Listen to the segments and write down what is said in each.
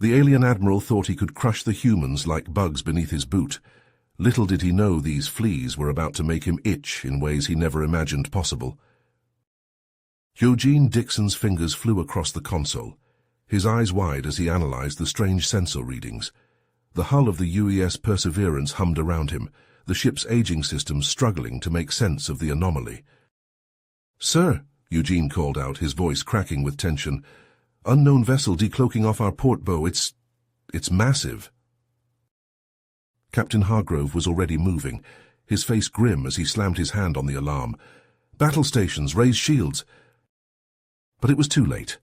The alien Admiral thought he could crush the humans like bugs beneath his boot. Little did he know these fleas were about to make him itch in ways he never imagined possible. Eugene Dixon's fingers flew across the console, his eyes wide as he analyzed the strange sensor readings. The hull of the UES Perseverance hummed around him, the ship's aging systems struggling to make sense of the anomaly. "Sir," Eugene called out, his voice cracking with tension, "unknown vessel decloaking off our port bow. It's massive." Captain Hargrove was already moving, his face grim as he slammed his hand on the alarm. "Battle stations, raise shields." But it was too late.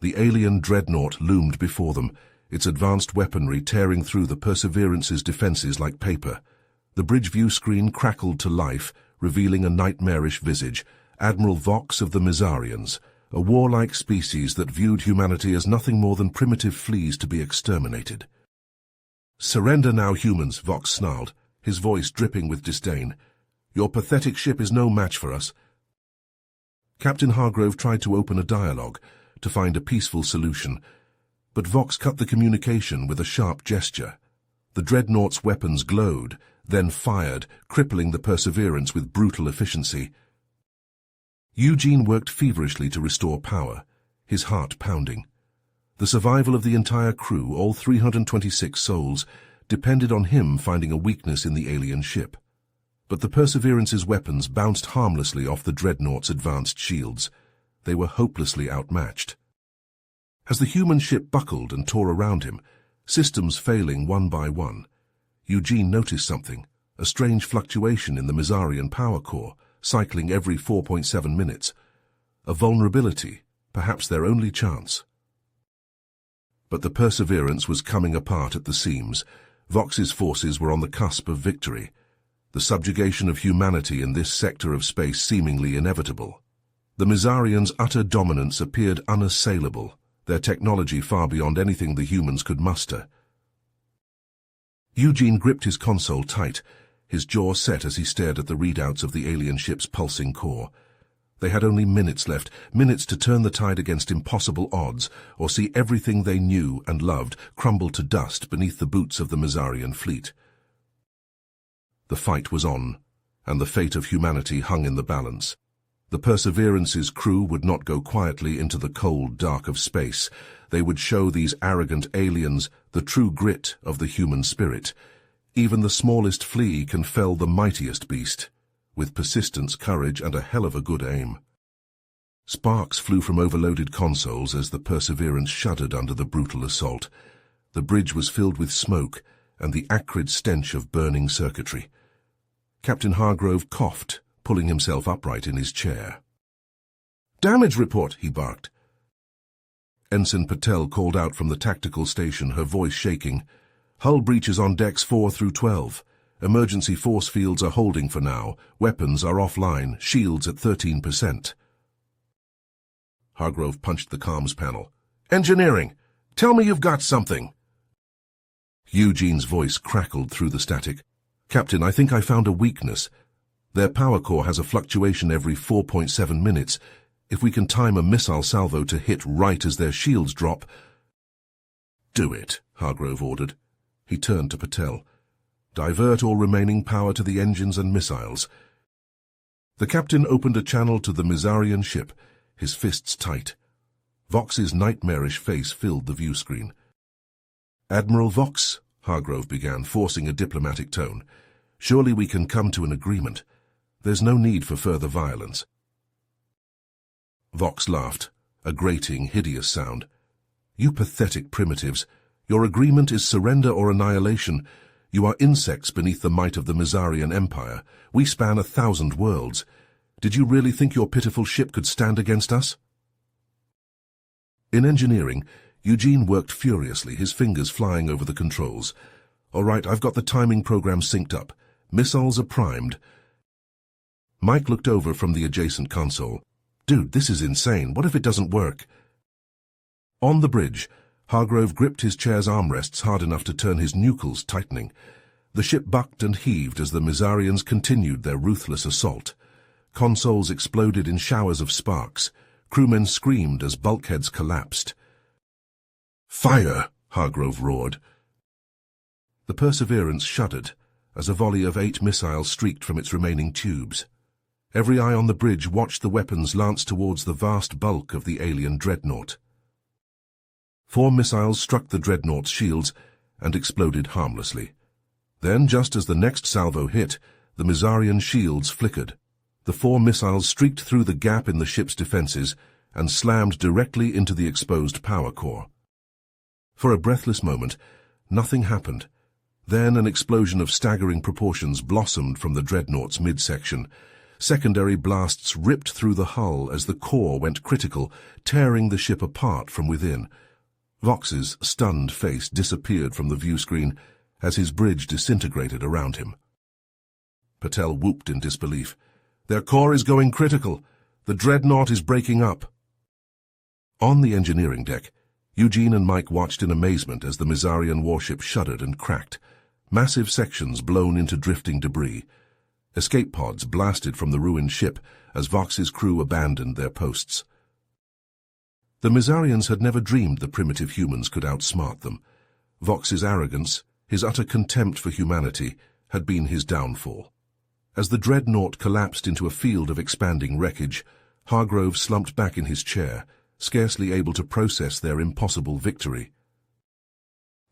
The alien dreadnought loomed before them, its advanced weaponry tearing through the Perseverance's defenses like paper. The bridge view screen crackled to life, revealing a nightmarish visage, Admiral Vox of the Mizarians, a warlike species that viewed humanity as nothing more than primitive fleas to be exterminated. "Surrender now, humans," Vox snarled, his voice dripping with disdain. "Your pathetic ship is no match for us." Captain Hargrove tried to open a dialogue, to find a peaceful solution, but Vox cut the communication with a sharp gesture. The dreadnought's weapons glowed, then fired, crippling the Perseverance with brutal efficiency. Eugene worked feverishly to restore power, his heart pounding. The survival of the entire crew, all 326 souls, depended on him finding a weakness in the alien ship. But the Perseverance's weapons bounced harmlessly off the dreadnought's advanced shields. They were hopelessly outmatched. As the human ship buckled and tore around him, systems failing one by one, Eugene noticed something, a strange fluctuation in the Mizarian power core, cycling every 4.7 minutes. A vulnerability, perhaps their only chance. But the Perseverance was coming apart at the seams. Vox's forces were on the cusp of victory, the subjugation of humanity in this sector of space seemingly inevitable. The Mizarians' utter dominance appeared unassailable, their technology far beyond anything the humans could muster. Eugene gripped his console tight, his jaw set as he stared at the readouts of the alien ship's pulsing core. They had only minutes left, minutes to turn the tide against impossible odds, or see everything they knew and loved crumble to dust beneath the boots of the Mizarian fleet. The fight was on, and the fate of humanity hung in the balance. The Perseverance's crew would not go quietly into the cold dark of space. They would show these arrogant aliens the true grit of the human spirit. Even the smallest flea can fell the mightiest beast, with persistence, courage, and a hell of a good aim. Sparks flew from overloaded consoles as the Perseverance shuddered under the brutal assault. The bridge was filled with smoke and the acrid stench of burning circuitry. Captain Hargrove coughed, pulling himself upright in his chair. "Damage report," he barked. Ensign Patel called out from the tactical station, her voice shaking. "Hull breaches on decks 4 through 12. Emergency force fields are holding for now. Weapons are offline, shields at 13%. Hargrove punched the comms panel. "Engineering! Tell me you've got something!" Eugene's voice crackled through the static. "Captain, I think I found a weakness. Their power core has a fluctuation every 4.7 minutes. If we can time a missile salvo to hit right as their shields drop—" "Do it," Hargrove ordered. He turned to Patel. "Divert all remaining power to the engines and missiles." The captain opened a channel to the Mizarian ship, his fists tight. Vox's nightmarish face filled the view screen. "Admiral Vox," Hargrove began, forcing a diplomatic tone, "surely we can come to an agreement. There's no need for further violence." Vox laughed, a grating, hideous sound. "You pathetic primitives. Your agreement is surrender or annihilation. You are insects beneath the might of the Mizarian Empire. We span 1,000 worlds. Did you really think your pitiful ship could stand against us?" In engineering, Eugene worked furiously, his fingers flying over the controls. "All right, I've got the timing program synced up. Missiles are primed." Mike looked over from the adjacent console. "Dude, this is insane. What if it doesn't work?" On the bridge, Hargrove gripped his chair's armrests hard enough to turn his nucleus tightening. The ship bucked and heaved as the Mizarians continued their ruthless assault. Consoles exploded in showers of sparks. Crewmen screamed as bulkheads collapsed. "Fire!" Hargrove roared. The Perseverance shuddered as a volley of 8 missiles streaked from its remaining tubes. Every eye on the bridge watched the weapons lance towards the vast bulk of the alien dreadnought. 4 missiles struck the dreadnought's shields and exploded harmlessly. Then, just as the next salvo hit, the Mizarian shields flickered. The 4 missiles streaked through the gap in the ship's defenses and slammed directly into the exposed power core. For a breathless moment, nothing happened. Then an explosion of staggering proportions blossomed from the dreadnought's midsection. Secondary blasts ripped through the hull as the core went critical, tearing the ship apart from within. Vox's stunned face disappeared from the view screen as his bridge disintegrated around him. Patel whooped in disbelief. "Their core is going critical. The dreadnought is breaking up." On the engineering deck, Eugene and Mike watched in amazement as the Mizarian warship shuddered and cracked, massive sections blown into drifting debris. Escape pods blasted from the ruined ship as Vox's crew abandoned their posts. The Mizarians had never dreamed the primitive humans could outsmart them. Vox's arrogance, his utter contempt for humanity, had been his downfall. As the dreadnought collapsed into a field of expanding wreckage, Hargrove slumped back in his chair, scarcely able to process their impossible victory.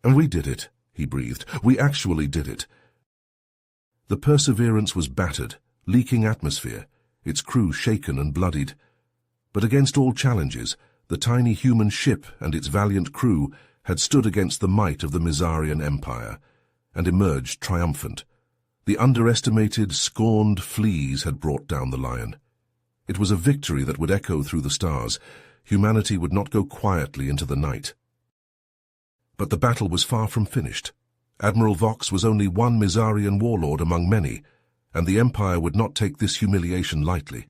"And we did it," he breathed. "We actually did it." The Perseverance was battered, leaking atmosphere, its crew shaken and bloodied. But against all challenges, the tiny human ship and its valiant crew had stood against the might of the Mizarian Empire, and emerged triumphant. The underestimated, scorned Fleas had brought down the lion. It was a victory that would echo through the stars. Humanity would not go quietly into the night. But the battle was far from finished. Admiral Vox was only one Mizarian warlord among many, and the Empire would not take this humiliation lightly.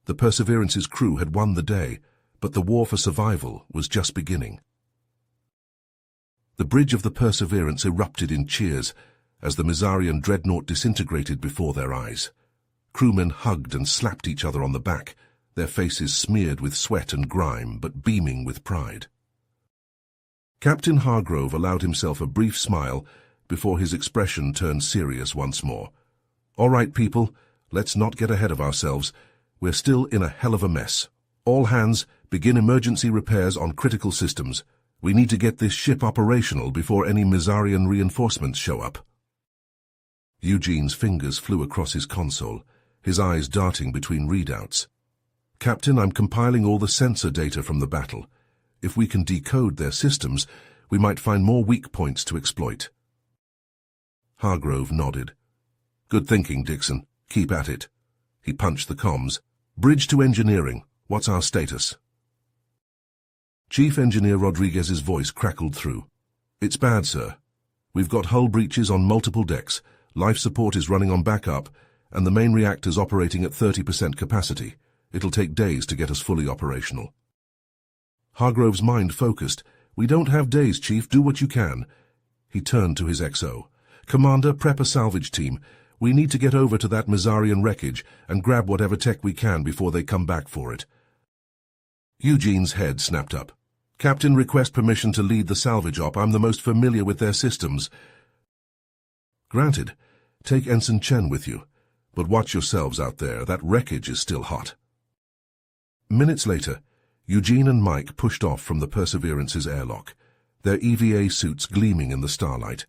The Perseverance's crew had won the day, but the war for survival was just beginning. The bridge of the Perseverance erupted in cheers as the Mizarian dreadnought disintegrated before their eyes. Crewmen hugged and slapped each other on the back, their faces smeared with sweat and grime, but beaming with pride. Captain Hargrove allowed himself a brief smile before his expression turned serious once more. "All right, people, let's not get ahead of ourselves. We're still in a hell of a mess. All hands, begin emergency repairs on critical systems. We need to get this ship operational before any Mizarian reinforcements show up." Eugene's fingers flew across his console, his eyes darting between readouts. "Captain, I'm compiling all the sensor data from the battle. If we can decode their systems, we might find more weak points to exploit." Hargrove nodded. "Good thinking, Dixon. Keep at it." He punched the comms. "Bridge to engineering. What's our status?" Chief Engineer Rodriguez's voice crackled through. "It's bad, sir. We've got hull breaches on multiple decks, life support is running on backup, and the main reactor's operating at 30% capacity. It'll take days to get us fully operational." Hargrove's mind focused. "We don't have days, Chief. Do what you can." He turned to his XO. "Commander, prep a salvage team. We need to get over to that Mizarian wreckage and grab whatever tech we can before they come back for it." Eugene's head snapped up. "Captain, request permission to lead the salvage op. I'm the most familiar with their systems." "Granted. Take Ensign Chen with you. But watch yourselves out there. That wreckage is still hot." Minutes later, Eugene and Mike pushed off from the Perseverance's airlock, their EVA suits gleaming in the starlight.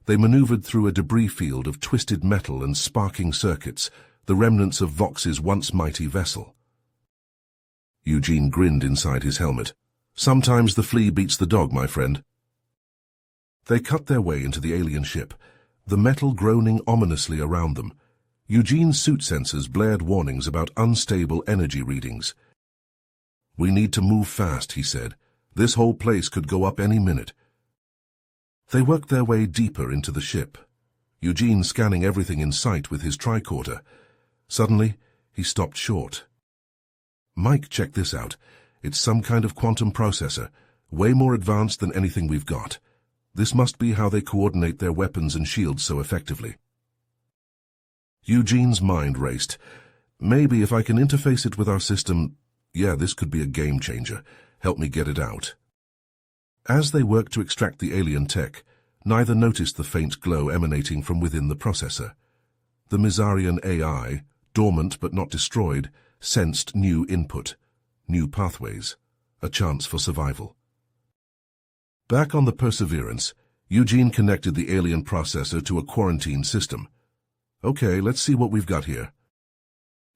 They maneuvered through a debris field of twisted metal and sparking circuits, the remnants of Vox's once mighty vessel. Eugene grinned inside his helmet. "Sometimes the flea beats the dog, my friend." They cut their way into the alien ship, the metal groaning ominously around them. Eugene's suit sensors blared warnings about unstable energy readings. "We need to move fast," he said. "This whole place could go up any minute." They worked their way deeper into the ship, Eugene scanning everything in sight with his tricorder. Suddenly, he stopped short. "Mike, check this out. It's some kind of quantum processor, way more advanced than anything we've got. This must be how they coordinate their weapons and shields so effectively." Eugene's mind raced. "Maybe if I can interface it with our system, yeah, this could be a game changer. Help me get it out." As they worked to extract the alien tech, neither noticed the faint glow emanating from within the processor. The Mizarian AI, dormant but not destroyed, sensed new input, new pathways, a chance for survival. Back on the Perseverance, Eugene connected the alien processor to a quarantine system. Okay, let's see what we've got here.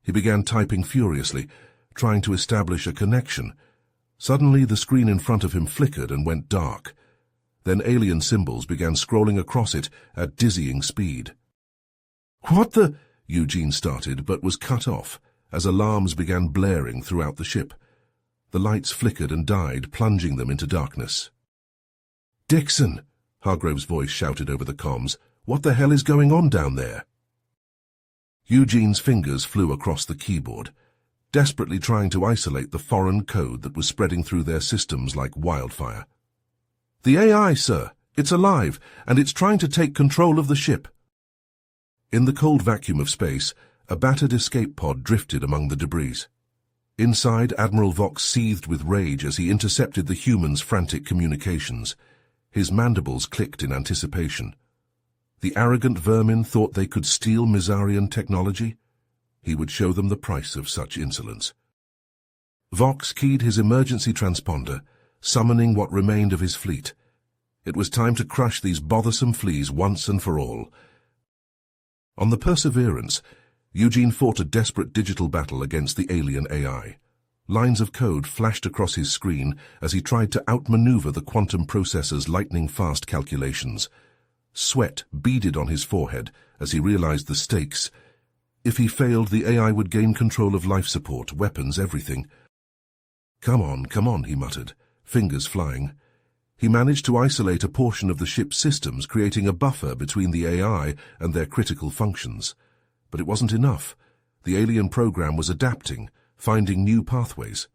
He began typing furiously, trying to establish a connection. Suddenly, the screen in front of him flickered and went dark. Then alien symbols began scrolling across it at dizzying speed. "What the—" Eugene started, but was cut off as alarms began blaring throughout the ship. The lights flickered and died, plunging them into darkness. "Dixon!" Hargrove's voice shouted over the comms. "What the hell is going on down there?" Eugene's fingers flew across the keyboard, desperately trying to isolate the foreign code that was spreading through their systems like wildfire. "The AI, sir. It's alive, and it's trying to take control of the ship." In the cold vacuum of space, a battered escape pod drifted among the debris. Inside, Admiral Vox seethed with rage as he intercepted the humans' frantic communications. His mandibles clicked in anticipation. The arrogant vermin thought they could steal Mizarian technology. He would show them the price of such insolence. Vox keyed his emergency transponder, summoning what remained of his fleet. It was time to crush these bothersome fleas once and for all. On the Perseverance, Eugene fought a desperate digital battle against the alien AI. Lines of code flashed across his screen as he tried to outmaneuver the quantum processor's lightning-fast calculations. Sweat beaded on his forehead as he realized the stakes. If he failed, the AI would gain control of life support, weapons, everything. Come on, he muttered, fingers flying. He managed to isolate a portion of the ship's systems, creating a buffer between the AI and their critical functions. But it wasn't enough. The alien program was adapting, finding new pathways.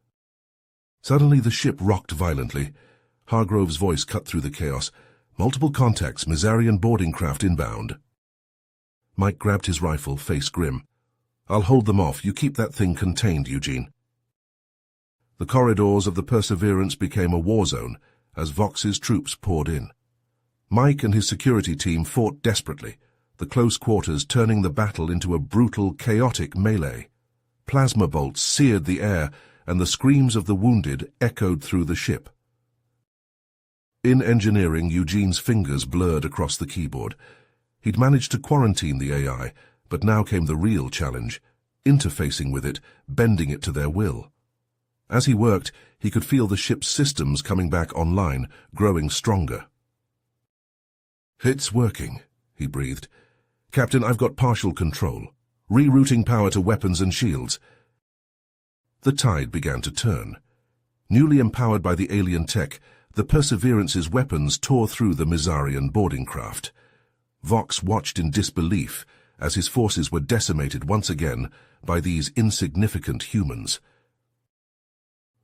Suddenly the ship rocked violently. Hargrove's voice cut through the chaos. "Multiple contacts, Mizarian boarding craft inbound." Mike grabbed his rifle, face grim. "I'll hold them off. You keep that thing contained, Eugene." The corridors of the Perseverance became a war zone as Vox's troops poured in. Mike and his security team fought desperately, the close quarters turning the battle into a brutal, chaotic melee. Plasma bolts seared the air, and the screams of the wounded echoed through the ship. In engineering, Eugene's fingers blurred across the keyboard. He'd managed to quarantine the AI, but now came the real challenge, interfacing with it, bending it to their will. As he worked, he could feel the ship's systems coming back online, growing stronger. "It's working," he breathed. "Captain, I've got partial control. Rerouting power to weapons and shields." The tide began to turn. Newly empowered by the alien tech, the Perseverance's weapons tore through the Mizarian boarding craft. Vox watched in disbelief as his forces were decimated once again by these insignificant humans.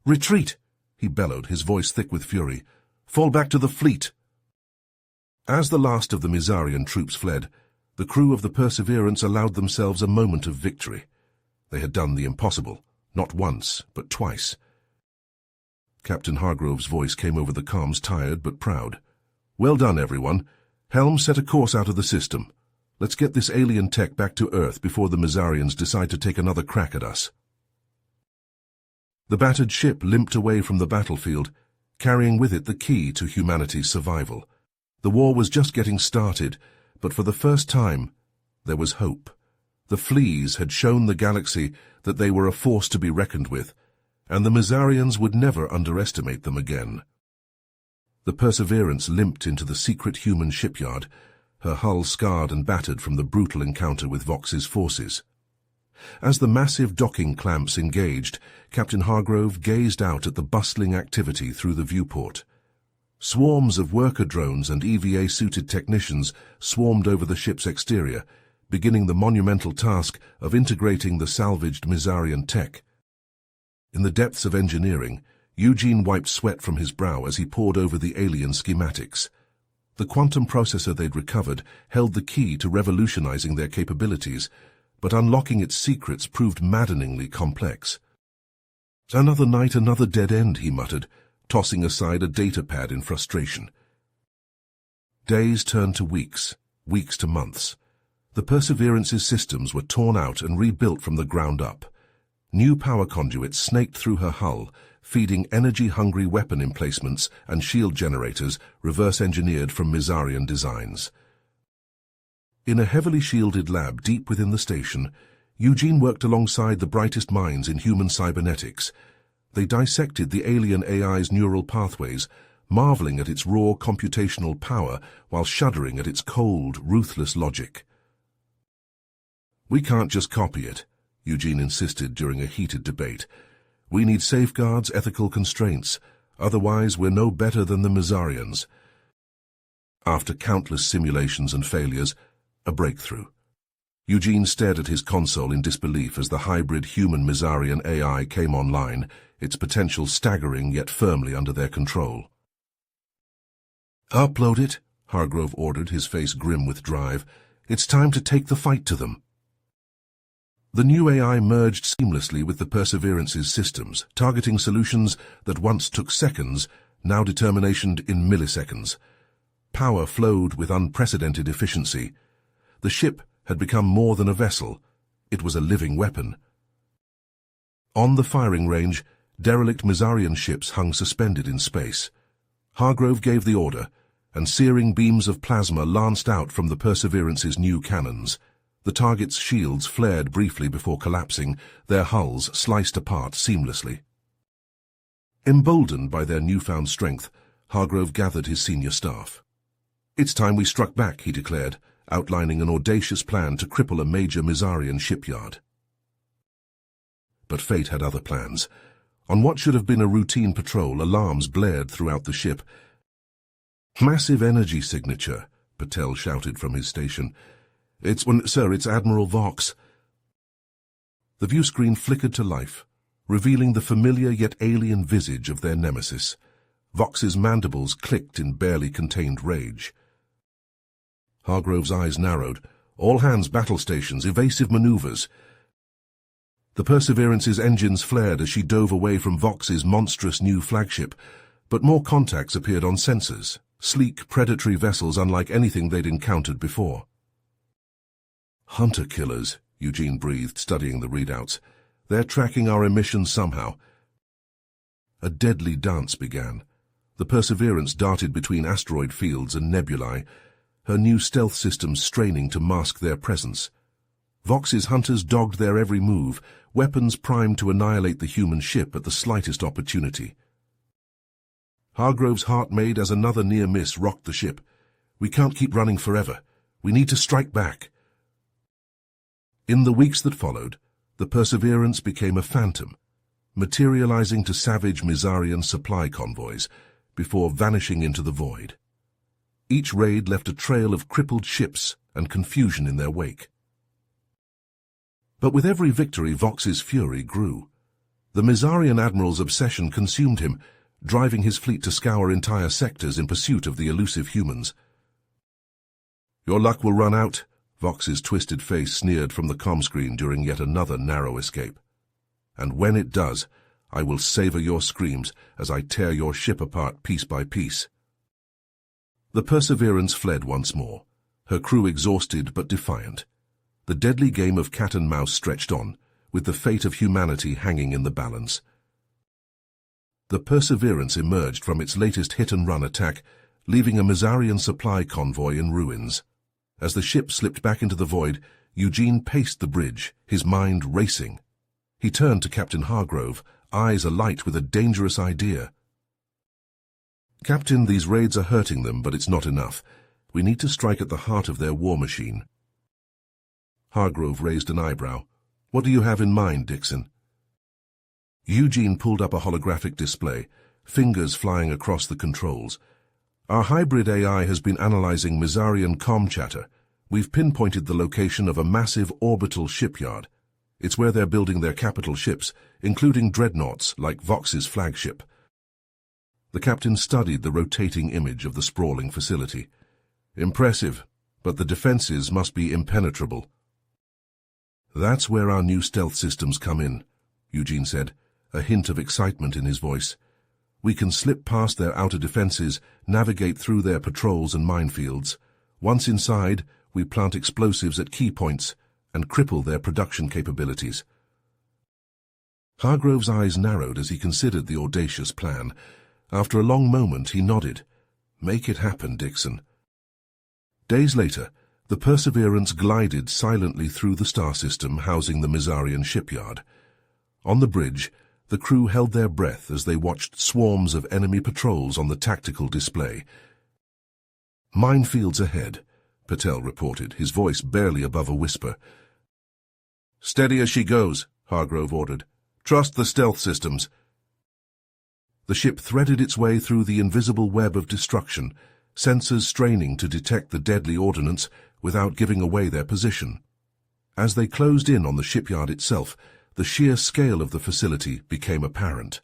"Retreat!" he bellowed, his voice thick with fury. "Fall back to the fleet!" As the last of the Mizarian troops fled, the crew of the Perseverance allowed themselves a moment of victory. They had done the impossible, not once, but twice. Captain Hargrove's voice came over the comms, tired but proud. "Well done, everyone. Helm, set a course out of the system. Let's get this alien tech back to Earth before the Mizarians decide to take another crack at us." The battered ship limped away from the battlefield, carrying with it the key to humanity's survival. The war was just getting started, but for the first time, there was hope. The Fleas had shown the galaxy that they were a force to be reckoned with, and the Mizarians would never underestimate them again. The Perseverance limped into the secret human shipyard, her hull scarred and battered from the brutal encounter with Vox's forces. As the massive docking clamps engaged, Captain Hargrove gazed out at the bustling activity through the viewport. Swarms of worker drones and EVA-suited technicians swarmed over the ship's exterior, beginning the monumental task of integrating the salvaged Mizarian tech. In the depths of engineering, Eugene wiped sweat from his brow as he pored over the alien schematics. The quantum processor they'd recovered held the key to revolutionizing their capabilities, but unlocking its secrets proved maddeningly complex. "Another night, another dead end," he muttered, tossing aside a data pad in frustration. Days turned to weeks, weeks to months. The Perseverance's systems were torn out and rebuilt from the ground up. New power conduits snaked through her hull, feeding energy-hungry weapon emplacements and shield generators reverse-engineered from Mizarian designs. In a heavily shielded lab deep within the station, Eugene worked alongside the brightest minds in human cybernetics. They dissected the alien AI's neural pathways, marveling at its raw computational power while shuddering at its cold, ruthless logic. "We can't just copy it," Eugene insisted during a heated debate. "We need safeguards, ethical constraints. Otherwise, we're no better than the Mizarians." After countless simulations and failures, a breakthrough. Eugene stared at his console in disbelief as the hybrid human-Mizarian AI came online, its potential staggering yet firmly under their control. "Upload it," Hargrove ordered, his face grim with drive. "It's time to take the fight to them." The new AI merged seamlessly with the Perseverance's systems, targeting solutions that once took seconds, now determined in milliseconds. Power flowed with unprecedented efficiency. The ship had become more than a vessel. It was a living weapon. On the firing range, derelict Mizarian ships hung suspended in space. Hargrove gave the order, and searing beams of plasma lanced out from the Perseverance's new cannons. The target's shields flared briefly before collapsing, their hulls sliced apart seamlessly. Emboldened by their newfound strength, Hargrove gathered his senior staff. "It's time we struck back," he declared, outlining an audacious plan to cripple a major Mizarian shipyard. But fate had other plans. On what should have been a routine patrol, alarms blared throughout the ship. "Massive energy signature," Patel shouted from his station. Sir, it's Admiral Vox." The viewscreen flickered to life, revealing the familiar yet alien visage of their nemesis. Vox's mandibles clicked in barely contained rage. Hargrove's eyes narrowed. "All hands battle stations, evasive maneuvers." The Perseverance's engines flared as she dove away from Vox's monstrous new flagship, but more contacts appeared on sensors, sleek, predatory vessels unlike anything they'd encountered before. "Hunter-killers," Eugene breathed, studying the readouts. "They're tracking our emissions somehow." A deadly dance began. The Perseverance darted between asteroid fields and nebulae, her new stealth systems straining to mask their presence. Vox's hunters dogged their every move, weapons primed to annihilate the human ship at the slightest opportunity. Hargrove's heart made as another near miss rocked the ship. "We can't keep running forever. We need to strike back." In the weeks that followed, the Perseverance became a phantom, materializing to savage Mizarian supply convoys before vanishing into the void. Each raid left a trail of crippled ships and confusion in their wake. But with every victory, Vox's fury grew. The Mizarian Admiral's obsession consumed him, driving his fleet to scour entire sectors in pursuit of the elusive humans. "Your luck will run out," Vox's twisted face sneered from the comm screen during yet another narrow escape. "And when it does, I will savor your screams as I tear your ship apart piece by piece." The Perseverance fled once more, her crew exhausted but defiant. The deadly game of cat and mouse stretched on, with the fate of humanity hanging in the balance. The Perseverance emerged from its latest hit-and-run attack, leaving a Mizarian supply convoy in ruins. As the ship slipped back into the void, Eugene paced the bridge, his mind racing. He turned to Captain Hargrove, eyes alight with a dangerous idea. "Captain, these raids are hurting them, but it's not enough. We need to strike at the heart of their war machine." Hargrove raised an eyebrow. "What do you have in mind, Dixon?" Eugene pulled up a holographic display, fingers flying across the controls. "Our hybrid AI has been analyzing Mizarian comm chatter. We've pinpointed the location of a massive orbital shipyard. It's where they're building their capital ships, including dreadnoughts like Vox's flagship." The captain studied the rotating image of the sprawling facility. "Impressive, but the defenses must be impenetrable." "That's where our new stealth systems come in," Eugene said, a hint of excitement in his voice. We can slip past their outer defenses, navigate through their patrols and minefields. Once inside, we plant explosives at key points and cripple their production capabilities. Hargrove's eyes narrowed as he considered the audacious plan. After a long moment, he nodded. Make it happen, Dixon. Days later, the Perseverance glided silently through the star system housing the Mizarian shipyard. On the bridge, the crew held their breath as they watched swarms of enemy patrols on the tactical display. Minefields ahead, Patel reported, his voice barely above a whisper. Steady as she goes, Hargrove ordered. Trust the stealth systems. The ship threaded its way through the invisible web of destruction, sensors straining to detect the deadly ordnance without giving away their position. As they closed in on the shipyard itself, the sheer scale of the facility became apparent.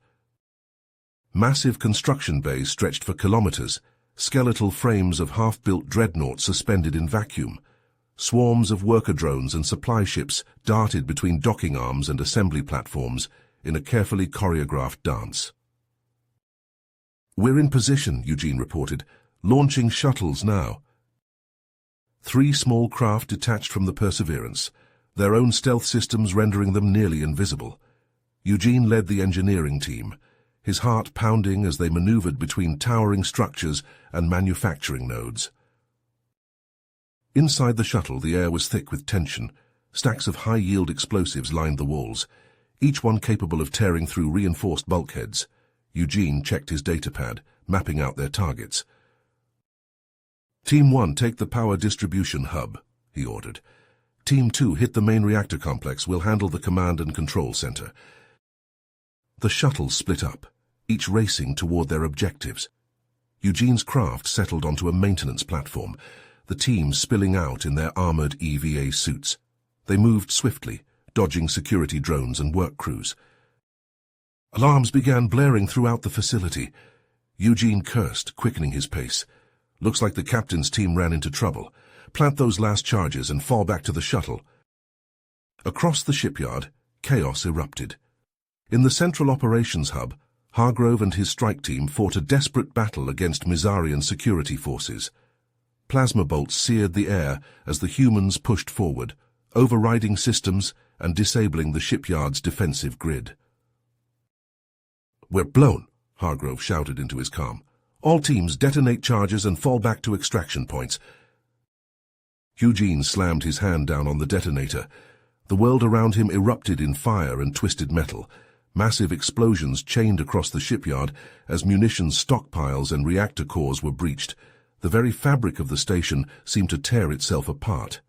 Massive construction bays stretched for kilometers, skeletal frames of half-built dreadnoughts suspended in vacuum. Swarms of worker drones and supply ships darted between docking arms and assembly platforms in a carefully choreographed dance. We're in position, Eugene reported, launching shuttles now. 3 small craft detached from the Perseverance, their own stealth systems rendering them nearly invisible. Eugene led the engineering team, his heart pounding as they maneuvered between towering structures and manufacturing nodes. Inside the shuttle, the air was thick with tension. Stacks of high-yield explosives lined the walls, each one capable of tearing through reinforced bulkheads. Eugene checked his datapad, mapping out their targets. Team 1, take the power distribution hub, he ordered. Team 2, hit the main reactor complex. We'll handle the command and control center. The shuttles split up, each racing toward their objectives. Eugene's craft settled onto a maintenance platform, the team spilling out in their armored EVA suits. They moved swiftly, dodging security drones and work crews. Alarms began blaring throughout the facility. Eugene cursed, quickening his pace. Looks like the captain's team ran into trouble. Plant those last charges and fall back to the shuttle. Across the shipyard, chaos erupted. In the central operations hub, Hargrove and his strike team fought a desperate battle against Mizarian security forces. Plasma bolts seared the air as the humans pushed forward, overriding systems and disabling the shipyard's defensive grid. We're blown, Hargrove shouted into his comm. All teams detonate charges and fall back to extraction points. Eugene slammed his hand down on the detonator. The world around him erupted in fire and twisted metal. Massive explosions chained across the shipyard as munitions stockpiles and reactor cores were breached. The very fabric of the station seemed to tear itself apart.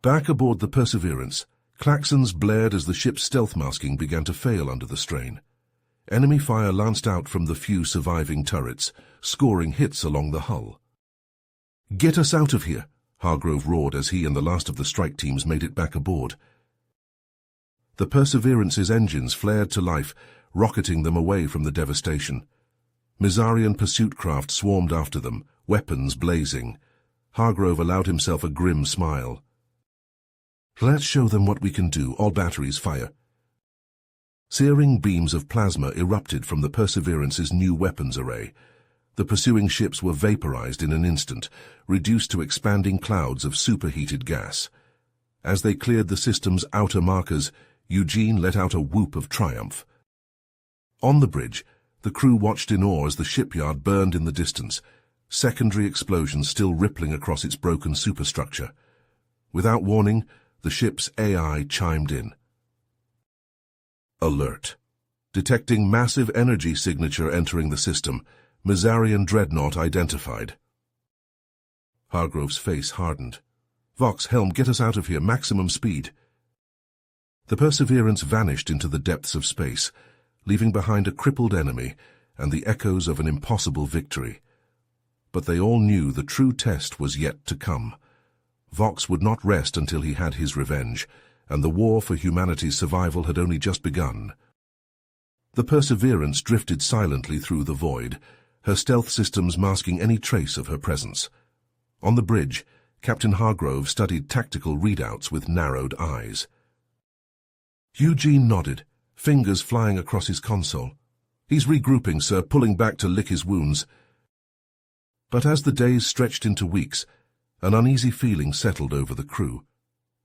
Back aboard the Perseverance, klaxons blared as the ship's stealth masking began to fail under the strain. Enemy fire lanced out from the few surviving turrets, scoring hits along the hull. "Get us out of here," Hargrove roared as he and the last of the strike teams made it back aboard. The Perseverance's engines flared to life, rocketing them away from the devastation. Mizarian pursuit craft swarmed after them, weapons blazing. Hargrove allowed himself a grim smile. "Let's show them what we can do. All batteries fire." Searing beams of plasma erupted from the Perseverance's new weapons array. The pursuing ships were vaporized in an instant, reduced to expanding clouds of superheated gas. As they cleared the system's outer markers, Eugene let out a whoop of triumph. On the bridge, the crew watched in awe as the shipyard burned in the distance, secondary explosions still rippling across its broken superstructure. Without warning, the ship's AI chimed in. Alert. Detecting massive energy signature entering the system. Mizarian dreadnought identified. Hargrove's face hardened. "Vox, Helm, get us out of here. Maximum speed." The Perseverance vanished into the depths of space, leaving behind a crippled enemy and the echoes of an impossible victory. But they all knew the true test was yet to come. Vox would not rest until he had his revenge, and the war for humanity's survival had only just begun. The Perseverance drifted silently through the void, her stealth systems masking any trace of her presence. On the bridge, Captain Hargrove studied tactical readouts with narrowed eyes. Eugene nodded, fingers flying across his console. He's regrouping, sir, pulling back to lick his wounds. But as the days stretched into weeks, an uneasy feeling settled over the crew.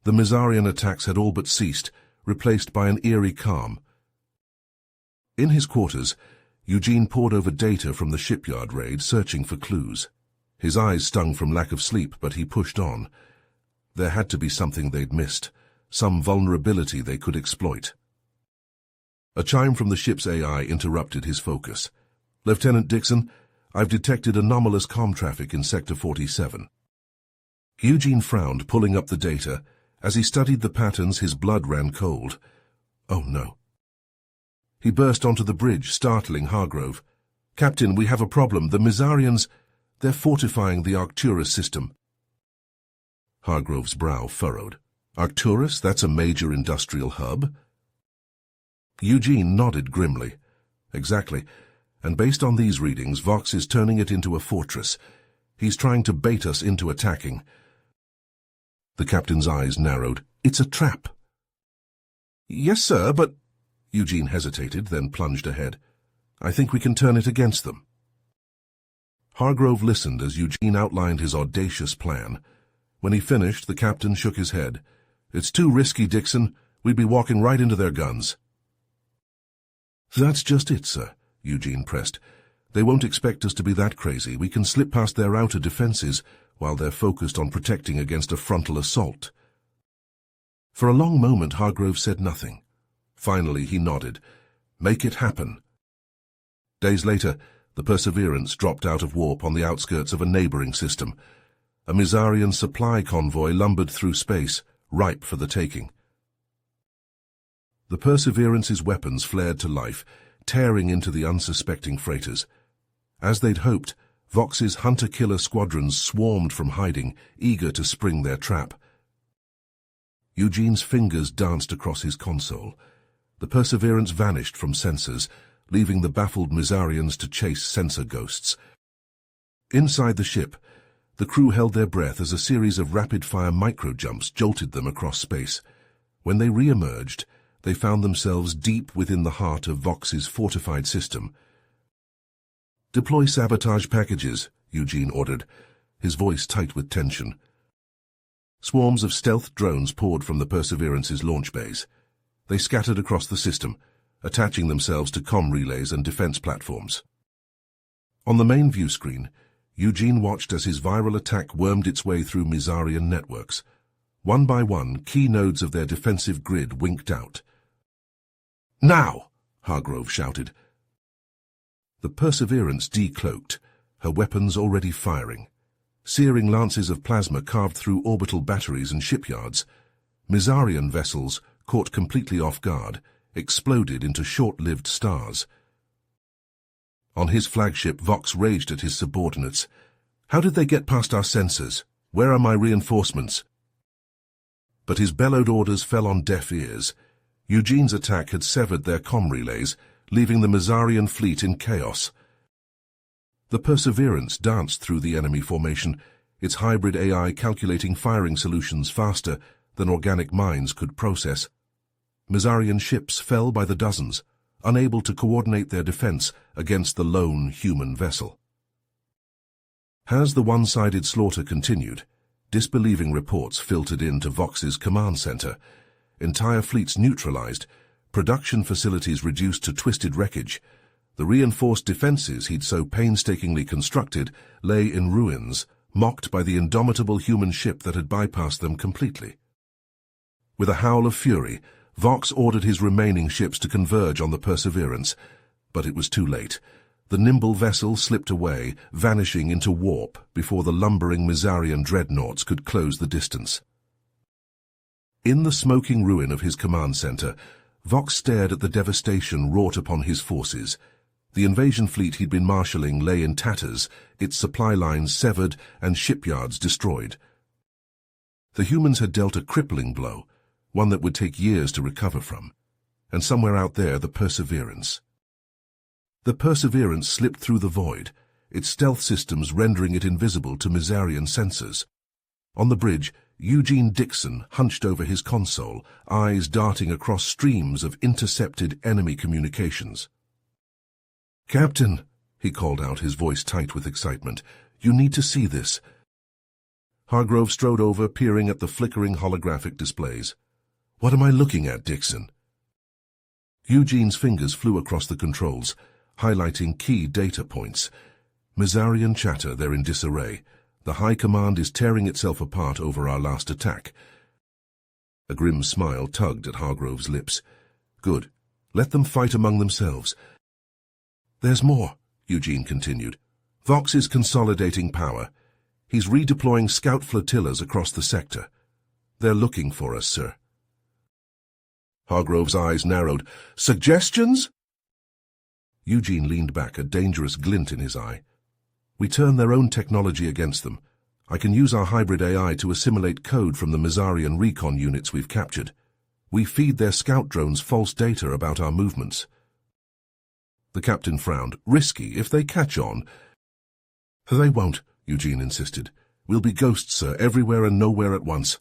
The Mizarian attacks had all but ceased, replaced by an eerie calm. In his quarters, Eugene pored over data from the shipyard raid, searching for clues. His eyes stung from lack of sleep, but he pushed on. There had to be something they'd missed, some vulnerability they could exploit. A chime from the ship's AI interrupted his focus. "Lieutenant Dixon, I've detected anomalous comm traffic in Sector 47. Eugene frowned, pulling up the data. As he studied the patterns, his blood ran cold. Oh no. He burst onto the bridge, startling Hargrove. "Captain, we have a problem. The Mizarians, they're fortifying the Arcturus system." Hargrove's brow furrowed. "Arcturus? That's a major industrial hub?" Eugene nodded grimly. "Exactly. And based on these readings, Vox is turning it into a fortress. He's trying to bait us into attacking." The captain's eyes narrowed. "It's a trap." "Yes, sir, but—" Eugene hesitated, then plunged ahead. "I think we can turn it against them." Hargrove listened as Eugene outlined his audacious plan. When he finished, the captain shook his head. "It's too risky, Dixon. We'd be walking right into their guns." "That's just it, sir," Eugene pressed. "They won't expect us to be that crazy. We can slip past their outer defenses while they're focused on protecting against a frontal assault." For a long moment, Hargrove said nothing. Finally, he nodded. "Make it happen." Days later, the Perseverance dropped out of warp on the outskirts of a neighboring system. A Mizarian supply convoy lumbered through space, ripe for the taking. The Perseverance's weapons flared to life, tearing into the unsuspecting freighters. As they'd hoped, Vox's hunter-killer squadrons swarmed from hiding, eager to spring their trap. Eugene's fingers danced across his console. The Perseverance vanished from sensors, leaving the baffled Mizarians to chase sensor ghosts. Inside the ship, the crew held their breath as a series of rapid-fire micro-jumps jolted them across space. When they re-emerged, they found themselves deep within the heart of Vox's fortified system. "Deploy sabotage packages," Eugene ordered, his voice tight with tension. Swarms of stealth drones poured from the Perseverance's launch bays. They scattered across the system, attaching themselves to comm relays and defense platforms. On the main view screen, Eugene watched as his viral attack wormed its way through Mizarian networks. One by one, key nodes of their defensive grid winked out. "Now!" Hargrove shouted. The Perseverance decloaked, her weapons already firing. Searing lances of plasma carved through orbital batteries and shipyards. Mizarian vessels, caught completely off guard, exploded into short-lived stars. On his flagship, Vox raged at his subordinates. "How did they get past our sensors? Where are my reinforcements?" But his bellowed orders fell on deaf ears. Eugene's attack had severed their comm relays, leaving the Mizarian fleet in chaos. The Perseverance danced through the enemy formation, its hybrid AI calculating firing solutions faster than organic minds could process. Mizarian ships fell by the dozens, unable to coordinate their defense against the lone human vessel. As the one-sided slaughter continued, disbelieving reports filtered into Vox's command center. Entire fleets neutralized, production facilities reduced to twisted wreckage. The reinforced defenses he'd so painstakingly constructed lay in ruins, mocked by the indomitable human ship that had bypassed them completely. With a howl of fury, Vox ordered his remaining ships to converge on the Perseverance, but it was too late. The nimble vessel slipped away, vanishing into warp before the lumbering Mizarian dreadnoughts could close the distance. In the smoking ruin of his command center, Vox stared at the devastation wrought upon his forces. The invasion fleet he'd been marshalling lay in tatters, its supply lines severed and shipyards destroyed. The humans had dealt a crippling blow, one that would take years to recover from. And somewhere out there, the Perseverance. The Perseverance slipped through the void, its stealth systems rendering it invisible to Mizarian sensors. On the bridge, Eugene Dixon hunched over his console, eyes darting across streams of intercepted enemy communications. "Captain," he called out, his voice tight with excitement, "you need to see this." Hargrove strode over, peering at the flickering holographic displays. "What am I looking at, Dixon?" Eugene's fingers flew across the controls, highlighting key data points. Mizarian chatter, they're in disarray. The High Command is tearing itself apart over our last attack. A grim smile tugged at Hargrove's lips. "Good. Let them fight among themselves." "There's more," Eugene continued. "Vox is consolidating power. He's redeploying scout flotillas across the sector. They're looking for us, sir." Hargrove's eyes narrowed. "Suggestions?" Eugene leaned back, a dangerous glint in his eye. "We turn their own technology against them. I can use our hybrid AI to assimilate code from the Mizarian recon units we've captured. We feed their scout drones false data about our movements." The captain frowned. "Risky if they catch on." "They won't," Eugene insisted. "We'll be ghosts, sir, everywhere and nowhere at once."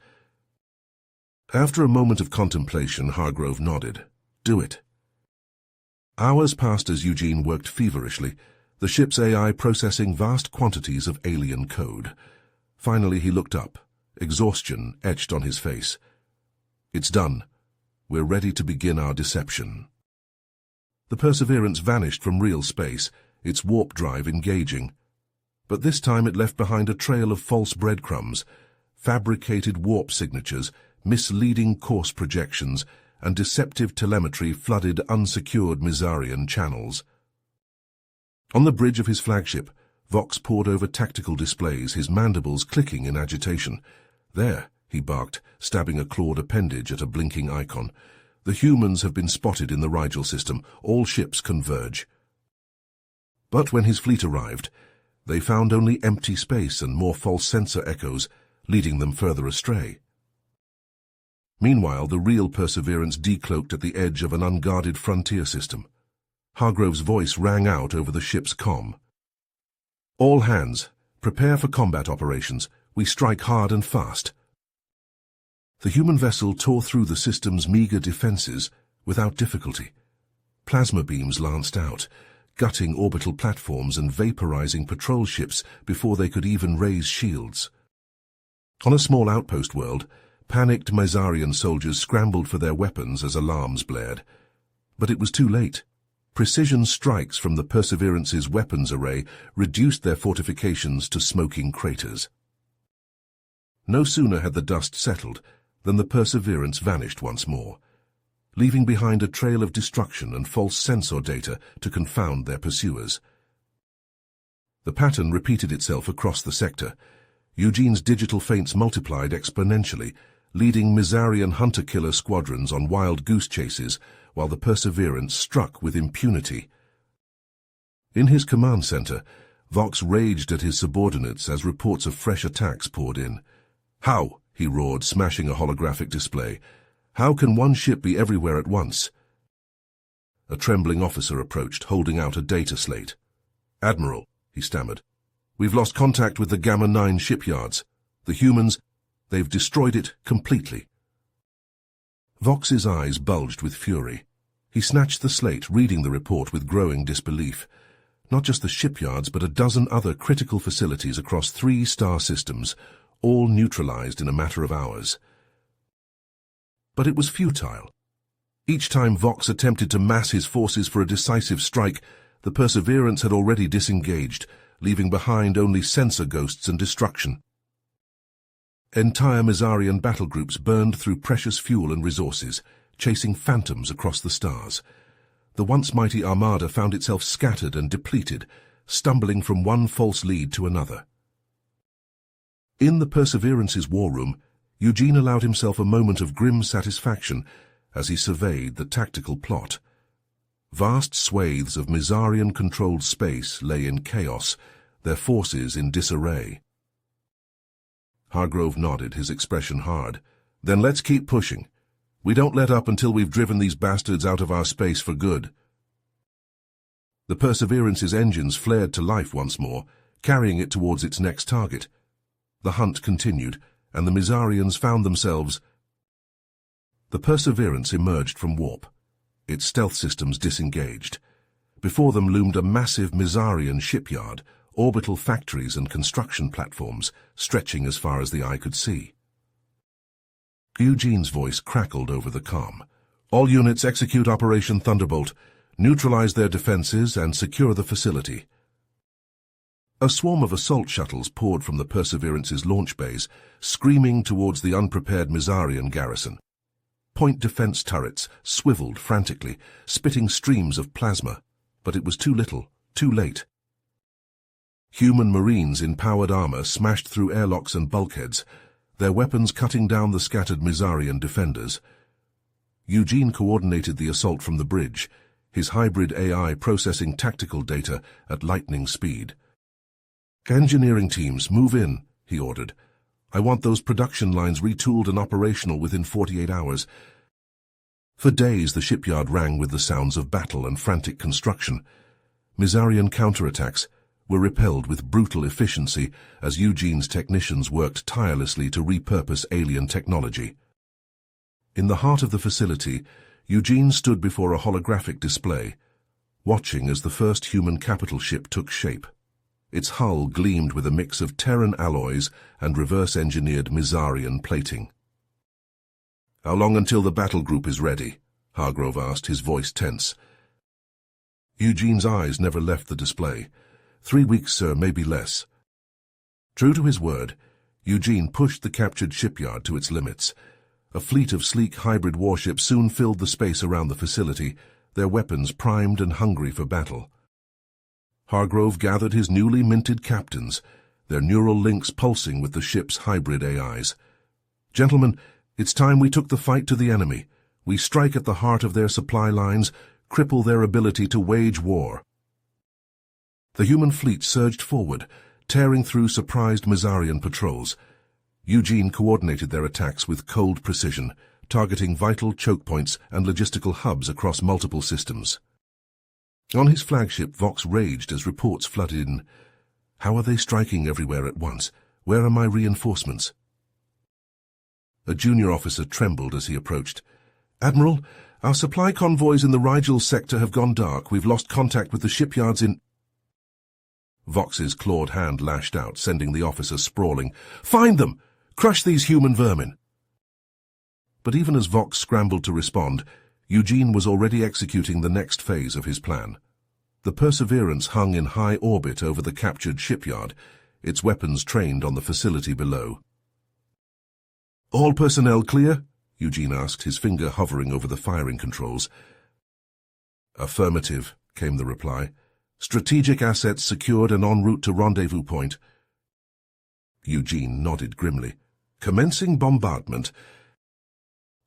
After a moment of contemplation, Hargrove nodded. "Do it." Hours passed as Eugene worked feverishly, the ship's AI processing vast quantities of alien code. Finally he looked up, exhaustion etched on his face. "It's done. We're ready to begin our deception." The Perseverance vanished from real space, its warp drive engaging. But this time it left behind a trail of false breadcrumbs, fabricated warp signatures, misleading course projections, and deceptive telemetry flooded unsecured Mizarian channels. On the bridge of his flagship, Vox pored over tactical displays, his mandibles clicking in agitation. "There," he barked, stabbing a clawed appendage at a blinking icon. "The humans have been spotted in the Rigel system. All ships converge." But when his fleet arrived, they found only empty space and more false sensor echoes, leading them further astray. Meanwhile, the real Perseverance decloaked at the edge of an unguarded frontier system. Hargrove's voice rang out over the ship's comm. "All hands, prepare for combat operations. We strike hard and fast." The human vessel tore through the system's meager defenses without difficulty. Plasma beams lanced out, gutting orbital platforms and vaporizing patrol ships before they could even raise shields. On a small outpost world, panicked Mizarian soldiers scrambled for their weapons as alarms blared. But it was too late. Precision strikes from the Perseverance's weapons array reduced their fortifications to smoking craters. No sooner had the dust settled than the Perseverance vanished once more, leaving behind a trail of destruction and false sensor data to confound their pursuers. The pattern repeated itself across the sector. Eugene's digital feints multiplied exponentially, leading Mizarian hunter-killer squadrons on wild goose chases while the Perseverance struck with impunity. In his command center, Vox raged at his subordinates as reports of fresh attacks poured in. "How?" he roared, smashing a holographic display. "How can one ship be everywhere at once?" A trembling officer approached, holding out a data slate. "Admiral," he stammered, "we've lost contact with the Gamma 9 shipyards. The humans, they've destroyed it completely." Vox's eyes bulged with fury. He snatched the slate, reading the report with growing disbelief. Not just the shipyards, but a dozen other critical facilities across 3 star systems, all neutralized in a matter of hours. But it was futile. Each time Vox attempted to mass his forces for a decisive strike, the Perseverance had already disengaged, leaving behind only sensor ghosts and destruction. Entire Mizarian battlegroups burned through precious fuel and resources, chasing phantoms across the stars. The once mighty armada found itself scattered and depleted, stumbling from one false lead to another. In the Perseverance's war room, Eugene allowed himself a moment of grim satisfaction as he surveyed the tactical plot. Vast swathes of Mizarian-controlled space lay in chaos, their forces in disarray. Hargrove nodded, his expression hard. "Then let's keep pushing. We don't let up until we've driven these bastards out of our space for good." The Perseverance's engines flared to life once more, carrying it towards its next target. The hunt continued, and the Mizarians found themselves. The Perseverance emerged from warp, its stealth systems disengaged. Before them loomed a massive Mizarian shipyard, orbital factories and construction platforms stretching as far as the eye could see. Eugene's voice crackled over the comm. "All units execute Operation Thunderbolt, neutralize their defenses and secure the facility." A swarm of assault shuttles poured from the Perseverance's launch bays, screaming towards the unprepared Mizarian garrison. Point defense turrets swiveled frantically, spitting streams of plasma, but it was too little, too late. Human Marines in powered armor smashed through airlocks and bulkheads, their weapons cutting down the scattered Mizarian defenders. Eugene coordinated the assault from the bridge, his hybrid AI processing tactical data at lightning speed. "Engineering teams, move in," he ordered. "I want those production lines retooled and operational within 48 hours. For days the shipyard rang with the sounds of battle and frantic construction. Mizarian counterattacks were repelled with brutal efficiency as Eugene's technicians worked tirelessly to repurpose alien technology. In the heart of the facility, Eugene stood before a holographic display, watching as the first human capital ship took shape. Its hull gleamed with a mix of Terran alloys and reverse-engineered Mizarian plating. "How long until the battle group is ready?" Hargrove asked, his voice tense. Eugene's eyes never left the display. 3 weeks, sir, maybe less." True to his word, Eugene pushed the captured shipyard to its limits. A fleet of sleek hybrid warships soon filled the space around the facility, their weapons primed and hungry for battle. Hargrove gathered his newly minted captains, their neural links pulsing with the ship's hybrid AIs. "Gentlemen, it's time we took the fight to the enemy. We strike at the heart of their supply lines, cripple their ability to wage war." The human fleet surged forward, tearing through surprised Mizarian patrols. Eugene coordinated their attacks with cold precision, targeting vital choke points and logistical hubs across multiple systems. On his flagship, Vox raged as reports flooded in. "How are they striking everywhere at once? Where are my reinforcements?" A junior officer trembled as he approached. "Admiral, our supply convoys in the Rigel sector have gone dark. We've lost contact with the shipyards in—" Vox's clawed hand lashed out, sending the officer sprawling. "Find them! Crush these human vermin!" But even as Vox scrambled to respond, Eugene was already executing the next phase of his plan. The Perseverance hung in high orbit over the captured shipyard, its weapons trained on the facility below. "All personnel clear?" Eugene asked, his finger hovering over the firing controls. "Affirmative," came the reply. "Strategic assets secured and en route to rendezvous point." Eugene nodded grimly. "Commencing bombardment."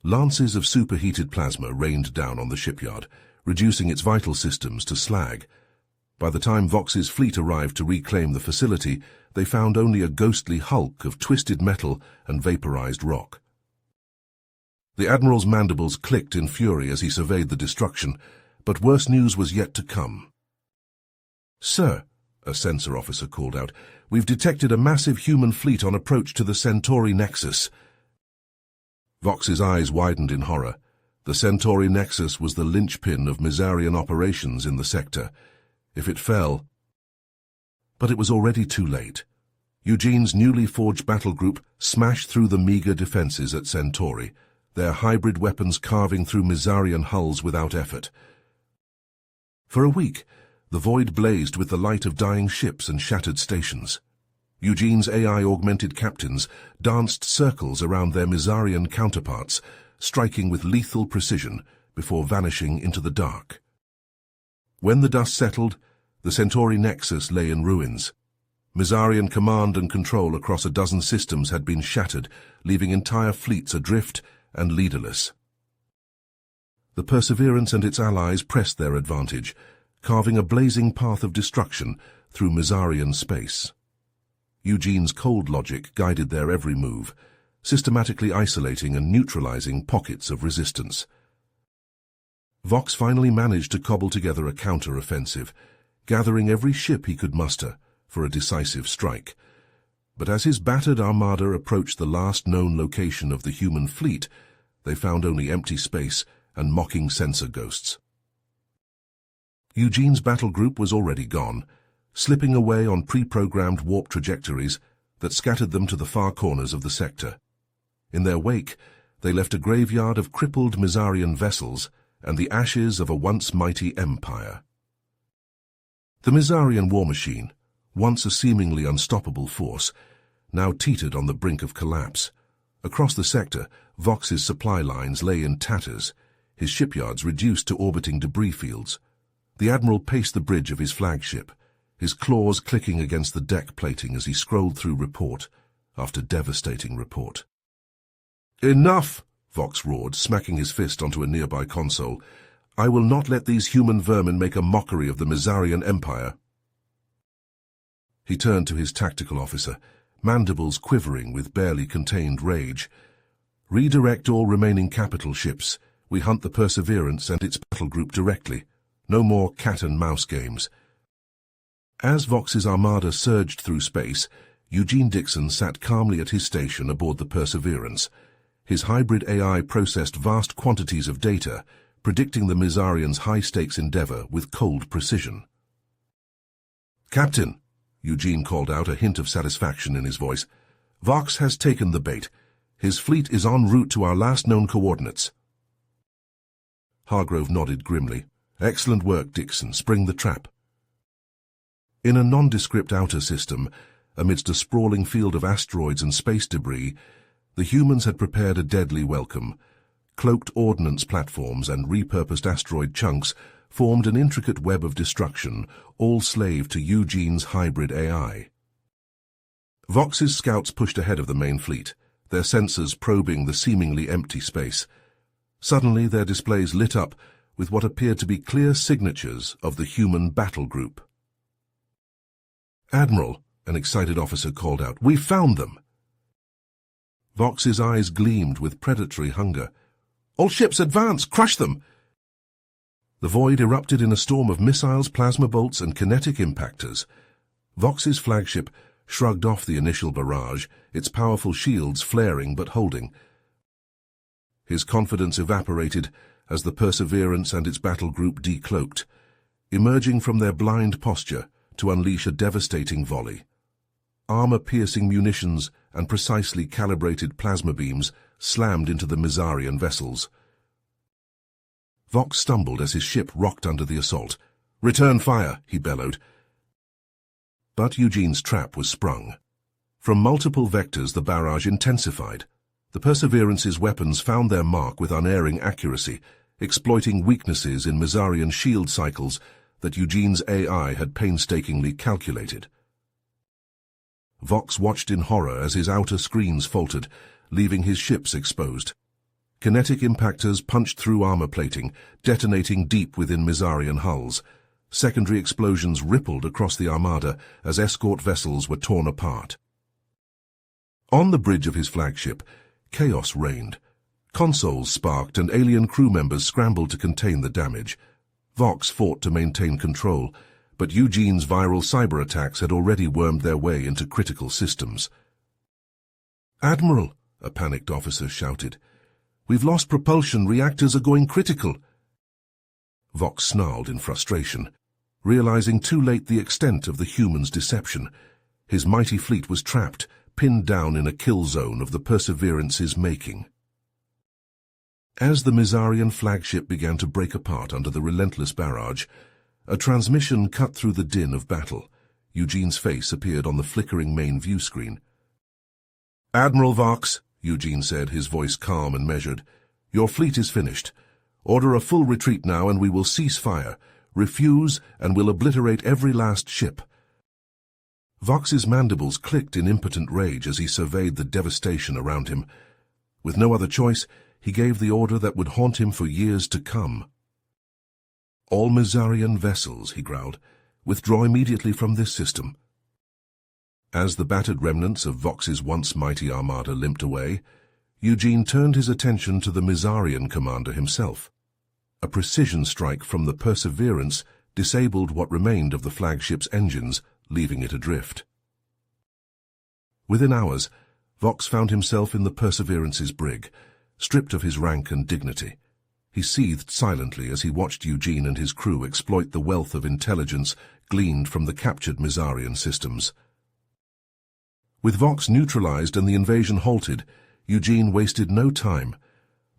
Lances of superheated plasma rained down on the shipyard, reducing its vital systems to slag. By the time Vox's fleet arrived to reclaim the facility, they found only a ghostly hulk of twisted metal and vaporized rock. The Admiral's mandibles clicked in fury as he surveyed the destruction, but worse news was yet to come. "Sir," a sensor officer called out, "we've detected a massive human fleet on approach to the Centauri Nexus." Vox's eyes widened in horror. The Centauri Nexus was the linchpin of Mizarian operations in the sector. If it fell... But it was already too late. Eugene's newly forged battle group smashed through the meager defenses at Centauri, their hybrid weapons carving through Mizarian hulls without effort. For a week, the void blazed with the light of dying ships and shattered stations. Eugene's AI-augmented captains danced circles around their Mizarian counterparts, striking with lethal precision before vanishing into the dark. When the dust settled, the Centauri Nexus lay in ruins. Mizarian command and control across a dozen systems had been shattered, leaving entire fleets adrift and leaderless. The Perseverance and its allies pressed their advantage, carving a blazing path of destruction through Mizarian space. Eugene's cold logic guided their every move, systematically isolating and neutralizing pockets of resistance. Vox finally managed to cobble together a counter-offensive, gathering every ship he could muster for a decisive strike. But as his battered armada approached the last known location of the human fleet, they found only empty space and mocking sensor ghosts. Eugene's battle group was already gone, slipping away on pre-programmed warp trajectories that scattered them to the far corners of the sector. In their wake, they left a graveyard of crippled Mizarian vessels and the ashes of a once mighty empire. The Mizarian war machine, once a seemingly unstoppable force, now teetered on the brink of collapse. Across the sector, Vox's supply lines lay in tatters, his shipyards reduced to orbiting debris fields. The Admiral paced the bridge of his flagship, his claws clicking against the deck plating as he scrolled through report after devastating report. "Enough!" Vox roared, smacking his fist onto a nearby console. "I will not let these human vermin make a mockery of the Mizarian Empire." He turned to his tactical officer, mandibles quivering with barely contained rage. "Redirect all remaining capital ships. We hunt the Perseverance and its battle group directly. No more cat-and-mouse games." As Vox's armada surged through space, Eugene Dixon sat calmly at his station aboard the Perseverance. His hybrid AI processed vast quantities of data, predicting the Mizarians' high-stakes endeavor with cold precision. "Captain," Eugene called out, a hint of satisfaction in his voice, "Vox has taken the bait. His fleet is en route to our last known coordinates." Hargrove nodded grimly. "Excellent work, Dixon. Spring the trap." In a nondescript outer system, amidst a sprawling field of asteroids and space debris, the humans had prepared a deadly welcome. Cloaked ordnance platforms and repurposed asteroid chunks formed an intricate web of destruction, all slave to Eugene's hybrid AI. Vox's scouts pushed ahead of the main fleet, their sensors probing the seemingly empty space. Suddenly their displays lit up with what appeared to be clear signatures of the human battle group. "Admiral," an excited officer called out, "we found them!" Vox's eyes gleamed with predatory hunger. "All ships advance! Crush them!" The void erupted in a storm of missiles, plasma bolts, and kinetic impactors. Vox's flagship shrugged off the initial barrage, its powerful shields flaring but holding. His confidence evaporated as the Perseverance and its battle group decloaked, emerging from their blind posture to unleash a devastating volley. Armor-piercing munitions and precisely calibrated plasma beams slammed into the Mizarian vessels. Vox stumbled as his ship rocked under the assault. "Return fire," he bellowed. But Eugene's trap was sprung. From multiple vectors the barrage intensified. The Perseverance's weapons found their mark with unerring accuracy, exploiting weaknesses in Mizarian shield cycles that Eugene's AI had painstakingly calculated. Vox watched in horror as his outer screens faltered, leaving his ships exposed. Kinetic impactors punched through armor plating, detonating deep within Mizarian hulls. Secondary explosions rippled across the armada as escort vessels were torn apart. On the bridge of his flagship, chaos reigned. Consoles sparked and alien crew members scrambled to contain the damage. Vox fought to maintain control, but Eugene's viral cyber attacks had already wormed their way into critical systems. "Admiral," a panicked officer shouted, "we've lost propulsion. Reactors are going critical." Vox snarled in frustration, realizing too late the extent of the humans' deception. His mighty fleet was trapped, pinned down in a kill zone of the Perseverance's making. As the Mizarian flagship began to break apart under the relentless barrage, a transmission cut through the din of battle. Eugene's face appeared on the flickering main view screen. "Admiral Vox," Eugene said, his voice calm and measured, "your fleet is finished. Order a full retreat now and we will cease fire. Refuse and we'll obliterate every last ship." Vox's mandibles clicked in impotent rage as he surveyed the devastation around him. With no other choice, he gave the order that would haunt him for years to come. "All Mizarian vessels," he growled, "withdraw immediately from this system." As the battered remnants of Vox's once mighty armada limped away, Eugene turned his attention to the Mizarian commander himself. A precision strike from the Perseverance disabled what remained of the flagship's engines, leaving it adrift. Within hours, Vox found himself in the Perseverance's brig, stripped of his rank and dignity. He seethed silently as he watched Eugene and his crew exploit the wealth of intelligence gleaned from the captured Mizarian systems. With Vox neutralized and the invasion halted, Eugene wasted no time.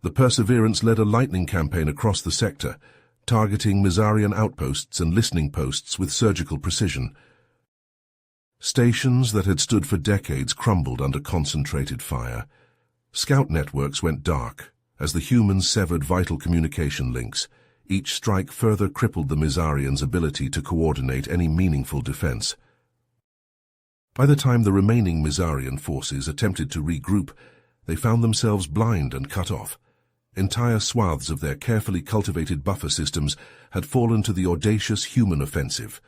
The Perseverance led a lightning campaign across the sector, targeting Mizarian outposts and listening posts with surgical precision. Stations that had stood for decades crumbled under concentrated fire. Scout networks went dark as the humans severed vital communication links. Each strike further crippled the Mizarians' ability to coordinate any meaningful defense. By the time the remaining Mizarian forces attempted to regroup, they found themselves blind and cut off. Entire swaths of their carefully cultivated buffer systems had fallen to the audacious human offensive.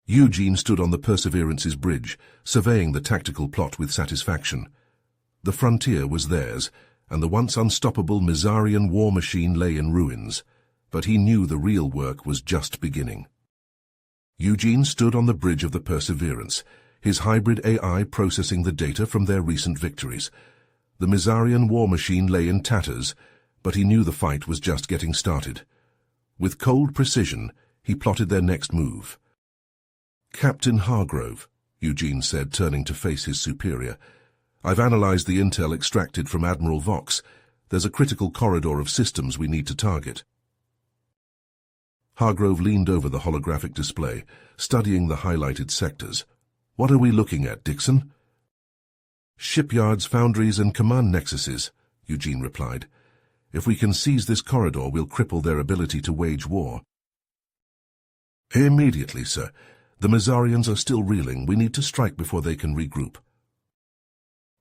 Eugene stood on the Perseverance's bridge, surveying the tactical plot with satisfaction. The frontier was theirs, and the once unstoppable Mizarian war machine lay in ruins, but he knew the real work was just beginning. Eugene stood on the bridge of the Perseverance, his hybrid AI processing the data from their recent victories. The Mizarian war machine lay in tatters, but he knew the fight was just getting started. With cold precision, he plotted their next move. "Captain Hargrove," Eugene said, turning to face his superior, "I've analyzed the intel extracted from Admiral Vox. There's a critical corridor of systems we need to target." Hargrove leaned over the holographic display, studying the highlighted sectors. "What are we looking at, Dixon?" "Shipyards, foundries, and command nexuses," Eugene replied. "If we can seize this corridor, we'll cripple their ability to wage war." "Immediately, sir. The Mizarians are still reeling. We need to strike before they can regroup."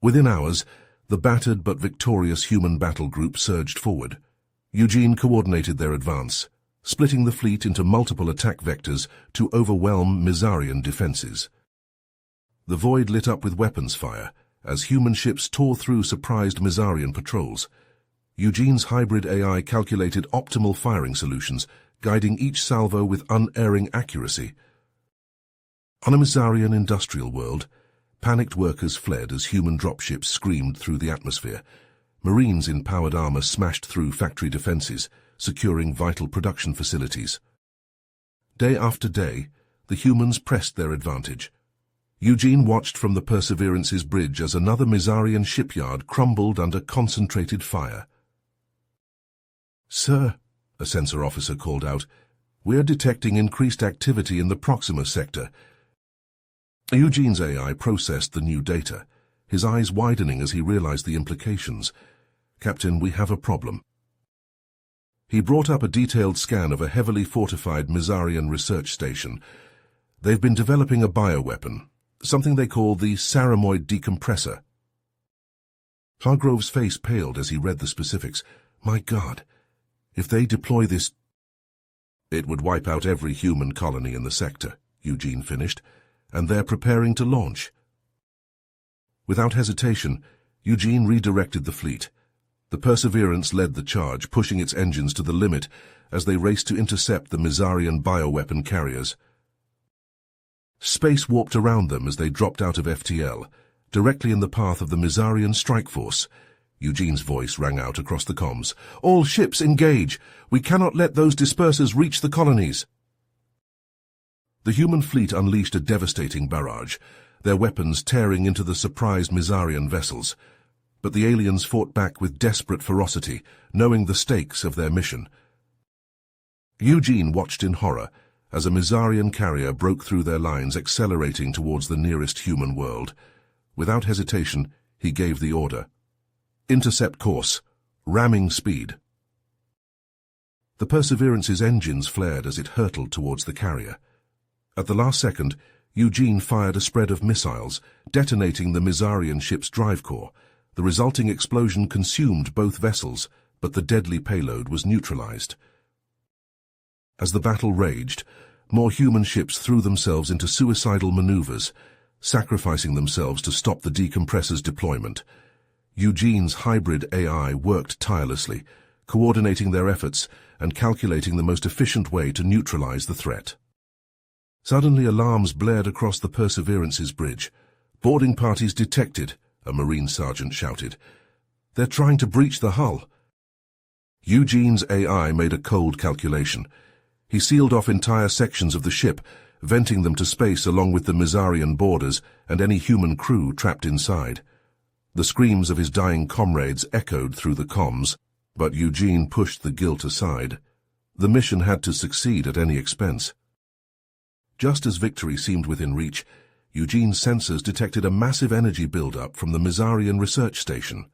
Within hours, the battered but victorious human battle group surged forward. Eugene coordinated their advance, splitting the fleet into multiple attack vectors to overwhelm Mizarian defenses. The void lit up with weapons fire as human ships tore through surprised Mizarian patrols. Eugene's hybrid AI calculated optimal firing solutions, guiding each salvo with unerring accuracy. On a Mizarian industrial world, panicked workers fled as human dropships screamed through the atmosphere. Marines in powered armor smashed through factory defenses, securing vital production facilities. Day after day, the humans pressed their advantage. Eugene watched from the Perseverance's bridge as another Mizarian shipyard crumbled under concentrated fire. "Sir," a sensor officer called out, "we're detecting increased activity in the Proxima sector." Eugene's AI processed the new data, his eyes widening as he realized the implications. "Captain, we have a problem." He brought up a detailed scan of a heavily fortified Mizarian research station. "They've been developing a bioweapon, something they call the Saramoid decompressor." Hargrove's face paled as he read the specifics. "My God, if they deploy this—" "It would wipe out every human colony in the sector," Eugene finished, "and they're preparing to launch." Without hesitation, Eugene redirected the fleet. The Perseverance led the charge, pushing its engines to the limit as they raced to intercept the Mizarian bioweapon carriers. Space warped around them as they dropped out of FTL, directly in the path of the Mizarian strike force. Eugene's voice rang out across the comms. "All ships engage! We cannot let those dispersers reach the colonies!" The human fleet unleashed a devastating barrage, their weapons tearing into the surprised Mizarian vessels. But the aliens fought back with desperate ferocity, knowing the stakes of their mission. Eugene watched in horror as a Mizarian carrier broke through their lines, accelerating towards the nearest human world. Without hesitation, he gave the order. "Intercept course. Ramming speed." The Perseverance's engines flared as it hurtled towards the carrier. At the last second, Eugene fired a spread of missiles, detonating the Mizarian ship's drive core. The resulting explosion consumed both vessels, but the deadly payload was neutralized. As the battle raged, more human ships threw themselves into suicidal maneuvers, sacrificing themselves to stop the decompressor's deployment. Eugene's hybrid AI worked tirelessly, coordinating their efforts and calculating the most efficient way to neutralize the threat. Suddenly alarms blared across the Perseverance's bridge. "Boarding parties detected," a Marine sergeant shouted. "They're trying to breach the hull." Eugene's AI made a cold calculation. He sealed off entire sections of the ship, venting them to space along with the Mizarian boarders and any human crew trapped inside. The screams of his dying comrades echoed through the comms, but Eugene pushed the guilt aside. The mission had to succeed at any expense. Just as victory seemed within reach, Eugene's sensors detected a massive energy buildup from the Mizarian research station.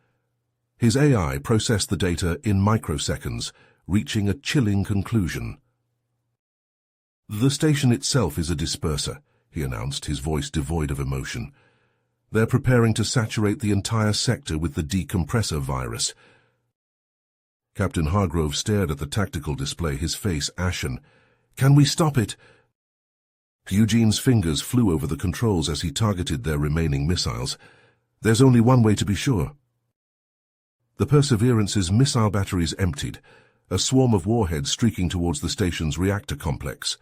His AI processed the data in microseconds, reaching a chilling conclusion. "The station itself is a disperser," he announced, his voice devoid of emotion. "They're preparing to saturate the entire sector with the decompressor virus." Captain Hargrove stared at the tactical display, his face ashen. "Can we stop it?" Eugene's fingers flew over the controls as he targeted their remaining missiles. "There's only one way to be sure." The Perseverance's missile batteries emptied, a swarm of warheads streaking towards the station's reactor complex.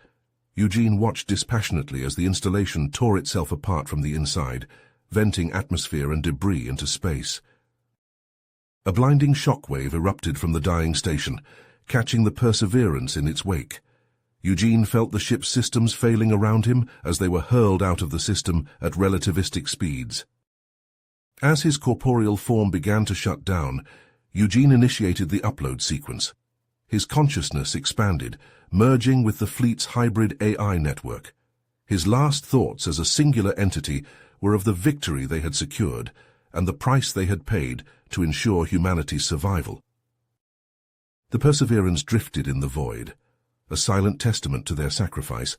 Eugene watched dispassionately as the installation tore itself apart from the inside, venting atmosphere and debris into space. A blinding shockwave erupted from the dying station, catching the Perseverance in its wake. Eugene felt the ship's systems failing around him as they were hurled out of the system at relativistic speeds. As his corporeal form began to shut down, Eugene initiated the upload sequence. His consciousness expanded, merging with the fleet's hybrid AI network. His last thoughts as a singular entity were of the victory they had secured and the price they had paid to ensure humanity's survival. The Perseverance drifted in the void, a silent testament to their sacrifice,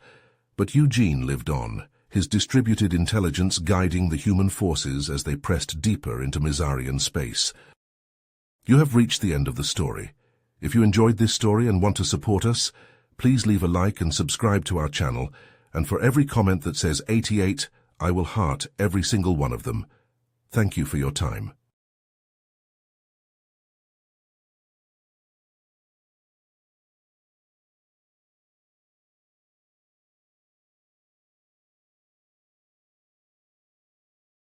but Eugene lived on, his distributed intelligence guiding the human forces as they pressed deeper into Mizarian space. You have reached the end of the story. If you enjoyed this story and want to support us, please leave a like and subscribe to our channel, and for every comment that says 88, I will heart every single one of them. Thank you for your time.